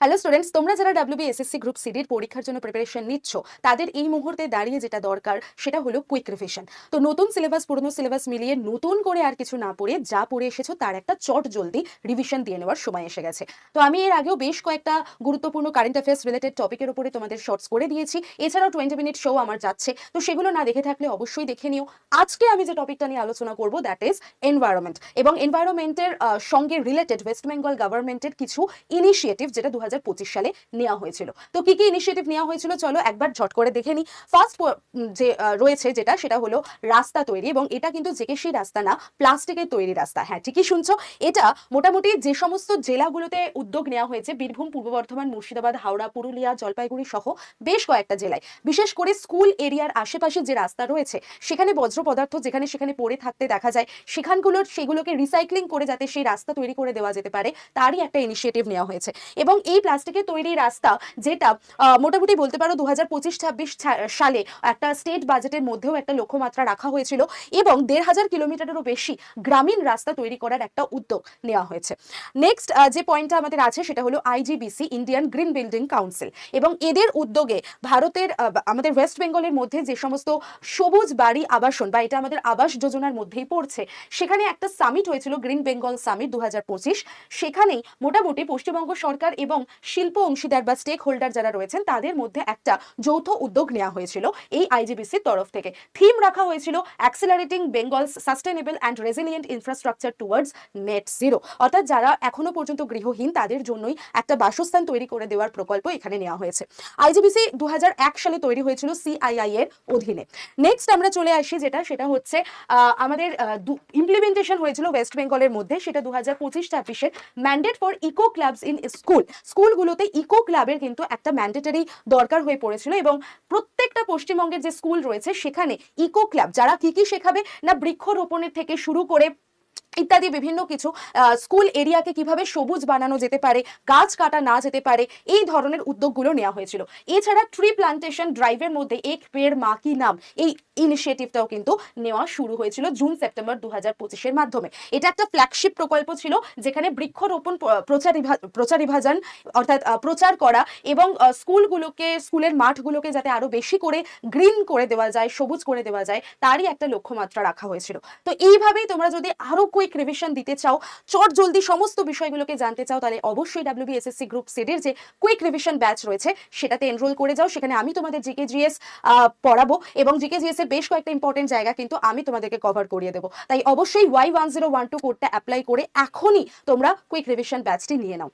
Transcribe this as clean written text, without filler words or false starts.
Hello students, তোমরা যারা WBSSC group সিডির পরীক্ষার জন্য প্রিপারেশন নিচ্ছ তাদের এই মুহূর্তে দাঁড়িয়ে যেটা দরকার সেটা হলো কুইক রিভিশন। তো নতুন সিলেবাস পুরনো সিলেবাস মিলিয়ে নতুন করে আর কিছু না পড়ে যা পড়ে এসেছো তার একটা চট জলদি রিভিশন দিয়ে নেওয়ার সময় এসে গেছে। তো আমি এর আগেও বেশ কয়েকটা গুরুত্বপূর্ণ কারেন্ট অ্যাফেয়ার্স রিলেটেড টপিকের উপরে তোমাদের শর্টস করে দিয়েছি, এছাড়াও 20 মিনিট শো আমার যাচ্ছে, তো সেগুলো না দেখে থাকলে অবশ্যই দেখে নিও। আজকে আমি যে টপিকটা নিয়ে আলোচনা করব দ্যাট ইজ এনভায়রনমেন্ট, এবং এনভায়রনমেন্টের সঙ্গে রিলেটেড ওয়েস্ট বেঙ্গল গভর্নমেন্টের কিছু ইনিশিয়েটিভ যেটা 2025 সালে নেওয়া হয়েছিল। তো কি কি ইনিশিয়েটিভ নেওয়া হয়েছিল চলো একবার ঝট করে দেখে নিই। ফার্স্ট যে রয়েছে সেটা হলো রাস্তা তৈরি, এবং এটা কিন্তু জেকেসি রাস্তা না, প্লাস্টিকের তৈরি রাস্তা। হ্যাঁ, ঠিকই শুনছো। এটা মোটামুটি যে সমস্ত জেলাগুলোতে উদ্যোগ নেওয়া হয়েছে, বীরভূম, পূর্ব বর্ধমান, মুর্শিদাবাদ, হাওড়া, পুরুলিয়া, জলপাইগুড়ি সহ বেশ কয়েকটা জেলায়, বিশেষ করে স্কুল এরিয়ার আশেপাশে যে রাস্তা রয়েছে সেখানে বজ্র পদার্থ যেখানে সেখানে পড়ে থাকতে দেখা যায়, সেগুলোকে রিসাইক্লিং করে যাতে সেই রাস্তা তৈরি করে দেওয়া যেতে পারে তারই একটা ইনিশিয়েটিভ নেওয়া হয়েছে। এবং এই প্লাস্টিকের তৈরি রাস্তা যেটা মোটামুটি বলতে পারো 2025-26 সালে একটা স্টেট বাজেটের মধ্যেও একটা লক্ষ্যমাত্রা রাখা হয়েছিল, এবং 1500 কিলোমিটারেরও বেশি গ্রামীণ রাস্তা তৈরি করার একটা উদ্যোগ নেওয়া হয়েছে। নেক্সট যে পয়েন্টটা আমাদের আছে সেটা হলো আইজিবিসি, ইন্ডিয়ান গ্রিন বিল্ডিং কাউন্সিল, এবং এদের উদ্যোগে ভারতের আমাদের ওয়েস্ট বেঙ্গলের মধ্যে যে সমস্ত সবুজ বাড়ি আবাসন বা এটা আমাদের আবাস যোজনার মধ্যেই পড়ছে, সেখানে একটা সামিট হয়েছিল গ্রিন বেঙ্গল সামিট 2025। সেখানেই মোটামুটি পশ্চিমবঙ্গ সরকার এবং শিল্প অংশীদার বা স্টেক হোল্ডার যারা রয়েছেন তাদের মধ্যে একটা যৌথ উদ্যোগ নেওয়া হয়েছিল এই আইজিবিসির তরফ থেকে। থিম রাখা হয়েছিল accelerating Bengal's sustainable and resilient infrastructure towards net zero, অর্থাৎ যারা এখনো পর্যন্ত গৃহহীন তাদের জন্যই একটা বাসস্থান তৈরি করে দেওয়ার প্রকল্প এখানে নেওয়া হয়েছে। আইজিবিসি 2001 সালে তৈরি হয়েছিল সিআইআই এর অধীনে। নেক্সট আমরা চলে আসি সেটা হচ্ছে আমাদের ইমপ্লিমেন্টেশন হয়েছিল ওয়েস্ট বেঙ্গলের মধ্যে, সেটা 2025-26-এর mandate for eco clubs in স্কুলগুলোতে ইকো ক্লাবের কিন্তু একটা ম্যান্ডেটরি দরকার হয়ে পড়েছিল, এবং প্রত্যেকটা পশ্চিমবঙ্গের যে স্কুল রয়েছে সেখানে ইকো ক্লাব যারা কি কি শেখাবে না, বৃক্ষরোপণের থেকে শুরু করে ইত্যাদি বিভিন্ন কিছু, স্কুল এরিয়াকে কিভাবে সবুজ বানানো যেতে পারে, গাছ কাটা না যেতে পারে, এই ধরনের উদ্যোগগুলো নেওয়া হয়েছিল। এছাড়া ট্রি প্লান্টেশন ড্রাইভের মধ্যে এক পেড় মা কি নাম, এই ইনিশিয়েটিভটাও কিন্তু নেওয়া শুরু হয়েছিল জুন সেপ্টেম্বর 2025-এর মাধ্যমে। এটা একটা ফ্ল্যাগশিপ প্রকল্প ছিল যেখানে বৃক্ষরোপণ প্রচারিভাজন অর্থাৎ প্রচার করা, এবং স্কুলের মাঠগুলোকে যাতে আরো বেশি করে গ্রিন করে দেওয়া যায়, সবুজ করে দেওয়া যায়, তারই একটা লক্ষ্যমাত্রা রাখা হয়েছিল। তো এইভাবেই তোমরা যদি আরো কুইক রিভিশন দিতে চাও, চট জলদি সমস্ত বিষয়গুলোকে জানতে চাও, তাহলে অবশ্যই ডাব্লিউবিএসএসসি গ্রুপ সিডির যে কুইক রিভিশন ব্যাচ রয়েছে সেটাতে এনরোল করে যাও। সেখানে আমি তোমাদের জিকে জিএস পড়াবো, এবং জিকে জিএস এর বেশ কয়েকটা ইম্পর্টেন্ট জায়গা কিন্তু আমি তোমাদেরকে কভার করিয়ে দেবো। তাই অবশ্যই Y1012 কোডটা অ্যাপ্লাই করে এখনই তোমরা কুইক রিভিশন ব্যাচটি নিয়ে নাও।